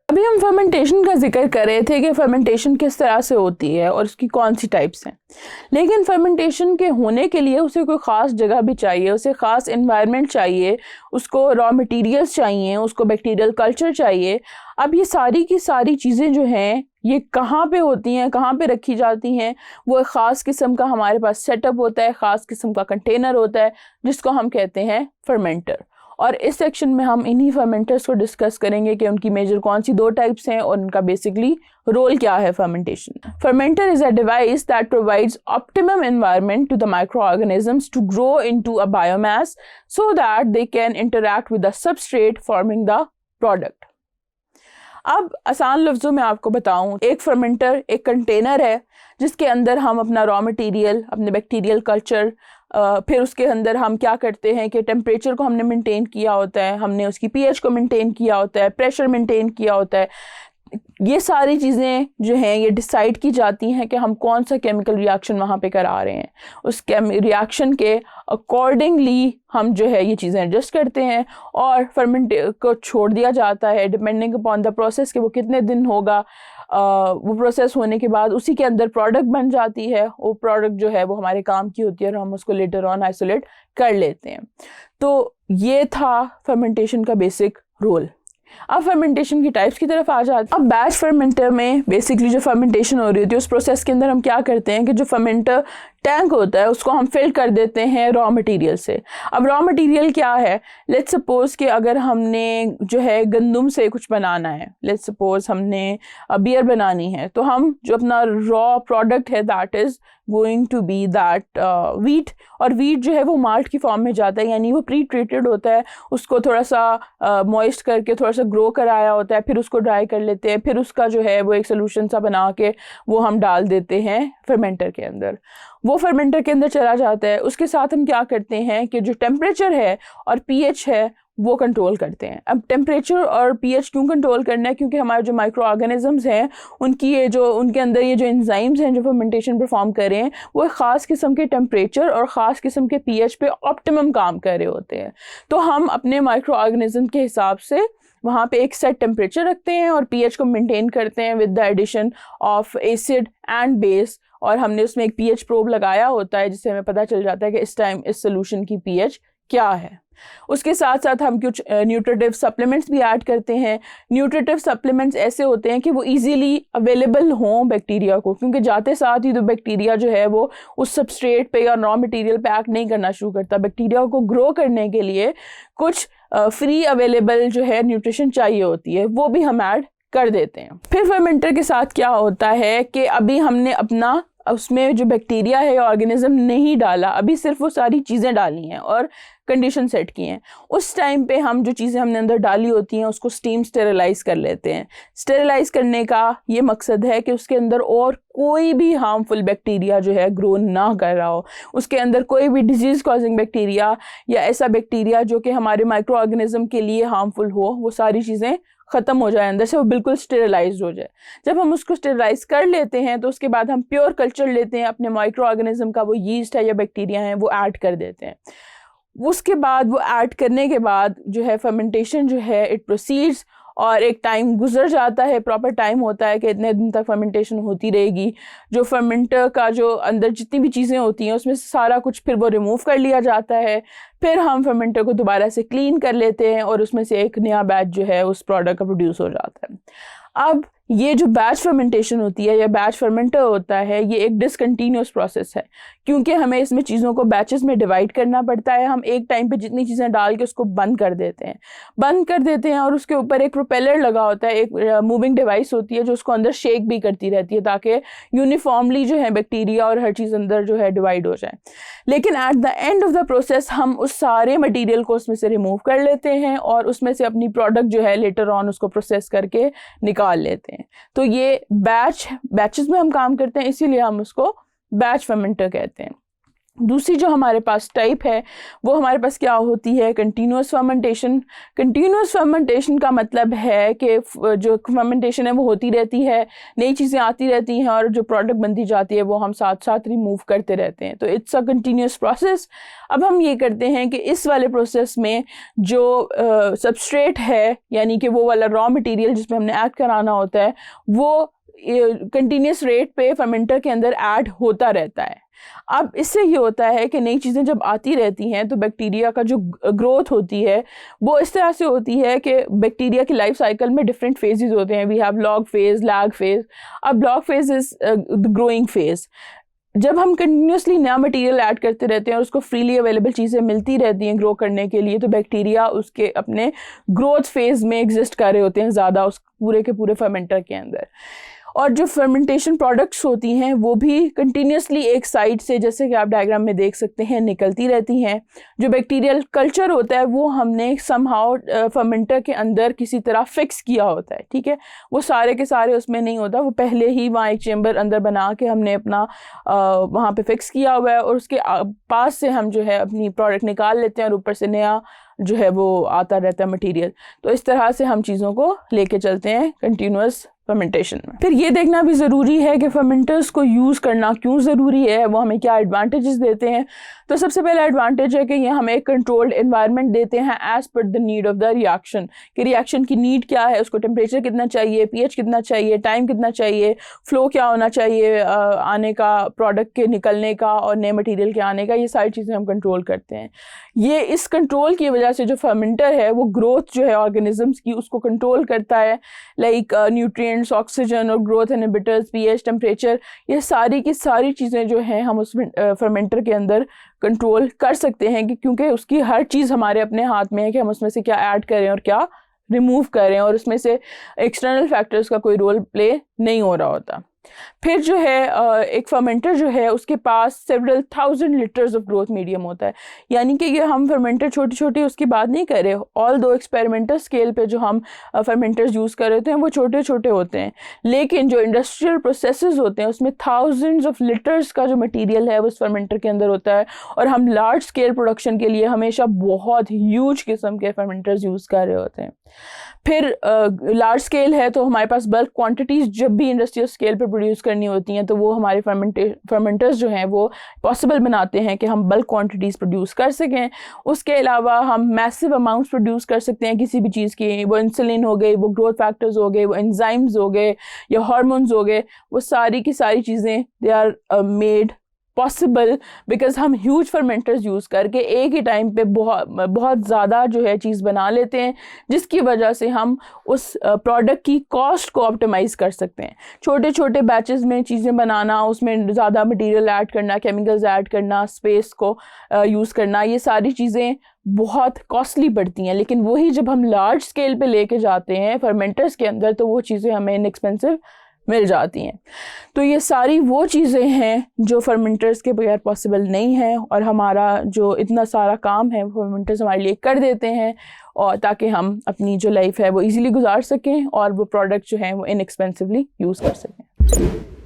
अभी हम फर्मेंटेशन का जिक्र कर रहे थे कि फर्मेंटेशन किस तरह से होती है और उसकी कौन सी टाइप्स हैं, लेकिन फर्मेंटेशन के होने के लिए उसे कोई ख़ास जगह भी चाहिए, उसे ख़ास एनवायरनमेंट चाहिए, उसको रॉ मटेरियल्स चाहिए, उसको बैक्टीरियल कल्चर चाहिए। अब ये सारी की सारी चीज़ें जो हैं ये कहाँ पे होती हैं, कहाँ पे रखी जाती हैं, वो एक ख़ास किस्म का हमारे पास सेटअप होता है, ख़ास किस्म का कंटेनर होता है जिसको हम कहते हैं फर्मेंटर। और इस सेक्शन में हम इन्हीं फर्मेंटर्स को डिस्कस करेंगे कि उनकी मेजर कौन सी दो टाइप्स हैं और उनका बेसिकली रोल क्या है fermentation. Fermenter is a device that provides optimum environment to the microorganisms to grow into a biomass so that they can interact with the substrate forming the product. अब आसान लफ्ज़ों में आपको बताऊं, एक फर्मेंटर एक कंटेनर है जिसके अंदर हम अपना रॉ मटेरियल, अपने बैक्टीरियल कल्चर, फिर उसके अंदर हम क्या करते हैं कि टेम्परेचर को हमने मेंटेन किया होता है, हमने उसकी पीएच को मेंटेन किया होता है, प्रेशर मेंटेन किया होता है। ये सारी चीज़ें जो हैं ये डिसाइड की जाती हैं कि हम कौन सा केमिकल रिएक्शन वहाँ पे करा रहे हैं। उस रिएक्शन के अकॉर्डिंगली हम जो है ये चीज़ें एडजस्ट करते हैं और फर्मेंट को छोड़ दिया जाता है डिपेंडिंग अपॉन द प्रोसेस कि वो कितने दिन होगा। वो प्रोसेस होने के बाद उसी के अंदर प्रोडक्ट बन जाती है। वो प्रोडक्ट जो है वो हमारे काम की होती है और हम उसको लेटर ऑन आइसोलेट कर लेते हैं। तो ये था फर्मेंटेशन का बेसिक रोल। अब फर्मेंटेशन की टाइप्स की तरफ आ जाते हैं। अब बैच फर्मेंटर में बेसिकली जो फर्मेंटेशन हो रही होती है उस प्रोसेस के अंदर हम क्या करते हैं कि जो फर्मेंटर टैंक होता है उसको हम फिल कर देते हैं रॉ मटेरियल से। अब रॉ मटेरियल क्या है, लेट्स सपोज कि अगर हमने जो है गंदम से कुछ बनाना है, लेट्स सपोज हमने बियर बनानी है, तो हम जो अपना रॉ प्रोडक्ट है that is going to be that wheat. और वीट जो है वो माल्ट की फॉर्म में जाता है, यानी वो प्री ट्रीटेड होता है, उसको थोड़ा सा मॉइस्ट करके थोड़ा सा ग्रो कराया होता है, फिर उसको ड्राई कर लेते हैं, फिर उसका जो है वो एक सोल्यूशन सा बना के वो हम डाल देते हैं फर्मेंटर के अंदर। वो फर्मेंटर के अंदर चला जाता है। उसके साथ हम क्या करते हैं कि जो टेम्परेचर है और पीएच है वो कंट्रोल करते हैं। अब टेम्परेचर और पीएच क्यों कंट्रोल करना है, क्योंकि हमारे जो माइक्रो ऑर्गेनिजम्स हैं उनकी ये जो उनके अंदर ये जो एंजाइम्स हैं जो फर्मेंटेशन परफॉर्म कर रहे हैं वो एक ख़ास किस्म के टेम्परेचर और ख़ास किस्म के पीएच पे ऑप्टिमम काम कर रहे होते हैं। तो हम अपने माइक्रो ऑर्गेनिज्म के हिसाब से वहाँ पे एक सेट टेम्परेचर रखते हैं और पीएच को मेंटेन करते हैं with the addition of acid and base. और हमने उसमें एक पीएच प्रोब लगाया होता है जिससे हमें पता चल जाता है कि इस टाइम इस सोल्यूशन की पीएच क्या है। उसके साथ साथ हम कुछ न्यूट्रिटिव सप्लीमेंट्स भी ऐड करते हैं। न्यूट्रिटिव सप्लीमेंट्स ऐसे होते हैं कि वो इजीली अवेलेबल हों बैक्टीरिया को, क्योंकि जाते साथ ही तो बैक्टीरिया जो है वो उस सबस्ट्रेट पे या रॉ मटेरियल पे एक्ट नहीं करना शुरू करता। बैक्टीरिया को ग्रो करने के लिए कुछ फ्री अवेलेबल जो है न्यूट्रिशन चाहिए होती है, वो भी हम ऐड कर देते हैं। फिर फर्मेंटर के साथ क्या होता है कि अभी हमने अपना उसमें जो बैक्टीरिया है या ऑर्गेनिज्म नहीं डाला, अभी सिर्फ वो सारी चीज़ें डाली हैं और कंडीशन सेट की हैं। उस टाइम पे हम जो चीज़ें हमने अंदर डाली होती हैं उसको स्टीम स्टेरिलाइज कर लेते हैं। स्टेरिलाइज करने का ये मकसद है कि उसके अंदर और कोई भी हार्मफुल बैक्टीरिया जो है ग्रो ना कर रहा हो, उसके अंदर कोई भी डिजीज़ कॉजिंग बैक्टीरिया या ऐसा बैक्टीरिया जो कि हमारे माइक्रो ऑर्गेनिज्म के लिए हार्मफुल हो, वो सारी चीज़ें ख़त्म हो जाए अंदर से, वो बिल्कुल स्टेरिलाइज हो जाए। जब हम उसको स्टेरिलाइज कर लेते हैं तो उसके बाद हम प्योर कल्चर लेते हैं अपने माइक्रो ऑर्गेनिज्म का, वो यीस्ट है या बैक्टीरिया है वो ऐड कर देते हैं। उसके बाद वो ऐड करने के बाद जो है फर्मेंटेशन जो है इट प्रोसीड्स और एक टाइम गुजर जाता है, प्रॉपर टाइम होता है कि इतने दिन तक फर्मेंटेशन होती रहेगी। जो फर्मेंटर का जो अंदर जितनी भी चीज़ें होती हैं उसमें सारा कुछ फिर वो रिमूव कर लिया जाता है। फिर हम फर्मेंटर को दोबारा से क्लीन कर लेते हैं और उसमें से एक नया बैच जो है उस प्रोडक्ट का प्रोड्यूस हो जाता है। अब ये जो बैच फर्मेंटेशन होती है या बैच फर्मेंटर होता है ये एक डिसकंटिन्यूस प्रोसेस है, क्योंकि हमें इसमें चीज़ों को बैचेस में डिवाइड करना पड़ता है। हम एक टाइम पे जितनी चीज़ें डाल के उसको बंद कर देते हैं और उसके ऊपर एक प्रोपेलर लगा होता है, एक मूविंग डिवाइस होती है जो उसको अंदर शेक भी करती रहती है ताकि यूनिफॉर्मली जो है बैक्टीरिया और हर चीज़ अंदर जो है डिवाइड हो जाए। लेकिन at the end of the process हम उस सारे मटीरियल को उसमें से रिमूव कर लेते हैं और उसमें से अपनी प्रोडक्ट जो है लेटर ऑन उसको प्रोसेस करके निकाल लेते हैं। तो ये बैचेस में हम काम करते हैं, इसीलिए हम उसको बैच फर्मेंटर कहते हैं। दूसरी जो हमारे पास टाइप है वो हमारे पास क्या होती है, कंटिन्यूस फर्मेंटेशन। कंटिन्यूस फर्मेंटेशन का मतलब है कि जो फर्मेंटेशन है वो होती रहती है, नई चीज़ें आती रहती हैं और जो प्रोडक्ट बनती जाती है वो हम साथ साथ रिमूव करते रहते हैं, तो इट्स अ कंटिन्यूस प्रोसेस। अब हम ये करते हैं कि इस वाले प्रोसेस में जो सबस्ट्रेट है, यानी कि वो वाला रॉ मटेरियल जिसमें हमने ऐड कराना होता है, वो कंटिन्यूस रेट पे फर्मेंटर के अंदर ऐड होता रहता है। अब इससे ये होता है कि नई चीज़ें जब आती रहती हैं तो बैक्टीरिया का जो ग्रोथ होती है वो इस तरह से होती है कि बैक्टीरिया की लाइफ साइकिल में डिफरेंट फेजेस होते हैं। We have log phase, lag phase. अब log phase is the growing phase. जब हम कंटिन्यूसली नया मटेरियल ऐड करते रहते हैं और उसको फ्रीली अवेलेबल चीज़ें मिलती रहती हैं ग्रो करने के लिए, तो बैक्टीरिया उसके अपने ग्रोथ फेज में एग्जिस्ट कर रहे होते हैं ज़्यादा उस पूरे के पूरे फर्मेंटर के अंदर। और जो फर्मेंटेशन प्रोडक्ट्स होती हैं वो भी कंटिन्यूसली एक साइड से, जैसे कि आप डायग्राम में देख सकते हैं, निकलती रहती हैं। जो बैक्टीरियल कल्चर होता है वो हमने समहाउ फर्मेंटर के अंदर किसी तरह फिक्स किया होता है, ठीक है। वो सारे के सारे उसमें नहीं होता, वो पहले ही वहाँ एक चेम्बर अंदर बना के हमने अपना वहाँ पे फिक्स किया हुआ है और उसके पास से हम जो है अपनी प्रोडक्ट निकाल लेते हैं और ऊपर से नया जो है वो आता रहता है मटेरियल। तो इस तरह से हम चीज़ों को लेके चलते हैं कंटिन्यूस फर्मेंटेशन में। फिर ये देखना भी ज़रूरी है कि फर्मेंटर्स को यूज़ करना क्यों ज़रूरी है, वो हमें क्या एडवांटेजेस देते हैं। तो सबसे पहला एडवांटेज है कि ये हमें एक कंट्रोल्ड एनवायरनमेंट देते हैं as per the need of the reaction, कि रिएक्शन की नीड क्या है, उसको टेम्परेचर कितना चाहिए, पीएच कितना चाहिए, टाइम कितना चाहिए, फ्लो क्या होना चाहिए आने का, प्रोडक्ट के निकलने का और नए मटीरियल के आने का, ये सारी चीज़ें हम कंट्रोल करते हैं। ये इस कंट्रोल की वजह से जो फर्मेंटर है वो ग्रोथ जो है ऑर्गेनिजम्स की उसको कंट्रोल करता है, लाइक न्यूट्रिएंट्स, ऑक्सीजन और ग्रोथ इनहिबिटर्स, पीएच, टेम्परेचर, ये सारी की सारी चीज़ें जो हैं हम उस फर्मेंटर के अंदर कंट्रोल कर सकते हैं, कि क्योंकि उसकी हर चीज़ हमारे अपने हाथ में है कि हम उसमें से क्या ऐड करें और क्या रिमूव करें, और उसमें से एक्सटर्नल फैक्टर्स का कोई रोल प्ले नहीं हो रहा होता। फिर जो है एक फर्मेंटर जो है उसके पास several 1000 litres of growth medium होता है, यानी कि ये हम फर्मेंटर छोटी छोटी उसकी बात नहीं कर रहे। ऑल दो एक्सपेरिमेंटल स्केल पे जो हम फर्मेंटर्स यूज़ कर रहे थे वो छोटे छोटे होते हैं, लेकिन जो इंडस्ट्रियल प्रोसेसेस होते हैं उसमें थाउजेंड्स ऑफ लीटर्स का जो मटीरियल है वो उस फर्मेंटर के अंदर होता है। और हम लार्ज स्केल प्रोडक्शन के लिए हमेशा बहुत ह्यूज किस्म के फर्मेंटर्स यूज़ कर रहे होते हैं। फिर लार्ज स्केल है तो हमारे पास बल्क क्वांटिटीज़ जब भी इंडस्ट्रियल स्केल पे प्रोड्यूस करनी होती हैं तो वो हमारे फर्मेंटर्स जो हैं वो पॉसिबल बनाते हैं कि हम बल्क क्वांटिटीज़ प्रोड्यूस कर सकें। उसके अलावा हम मैसिव अमाउंट्स प्रोड्यूस कर सकते हैं किसी भी चीज़ की, वो इंसुलिन हो गई, वो ग्रोथ फैक्टर्स हो गए, वो एंजाइम्स हो गए या हार्मोन्स हो गए, वो सारी की सारी चीज़ें they are made possible because हम ह्यूज फर्मेंटर्स यूज़ करके एक ही टाइम पे बहुत ज़्यादा जो है चीज़ बना लेते हैं, जिसकी वजह से हम उस प्रोडक्ट की कॉस्ट को ऑप्टिमाइज़ कर सकते हैं। छोटे छोटे बैचेस में चीज़ें बनाना, उसमें ज़्यादा मटेरियल ऐड करना, केमिकल्स ऐड करना, स्पेस को यूज़ करना, ये सारी चीज़ें बहुत कॉस्टली पड़ती हैं। लेकिन वही जब हम लार्ज स्केल पे लेके जाते हैं फर्मेंटर्स के अंदर तो वो चीज़ें हमें इनएक्सपेंसिव मिल जाती हैं। तो ये सारी वो चीज़ें हैं जो फर्मेंटर्स के बगैर पॉसिबल नहीं है, और हमारा जो इतना सारा काम है वो फर्मेंटर्स हमारे लिए कर देते हैं, और ताकि हम अपनी जो लाइफ है वो इजीली गुजार सकें और वो प्रोडक्ट जो है वो इनएक्सपेंसिवली यूज़ कर सकें।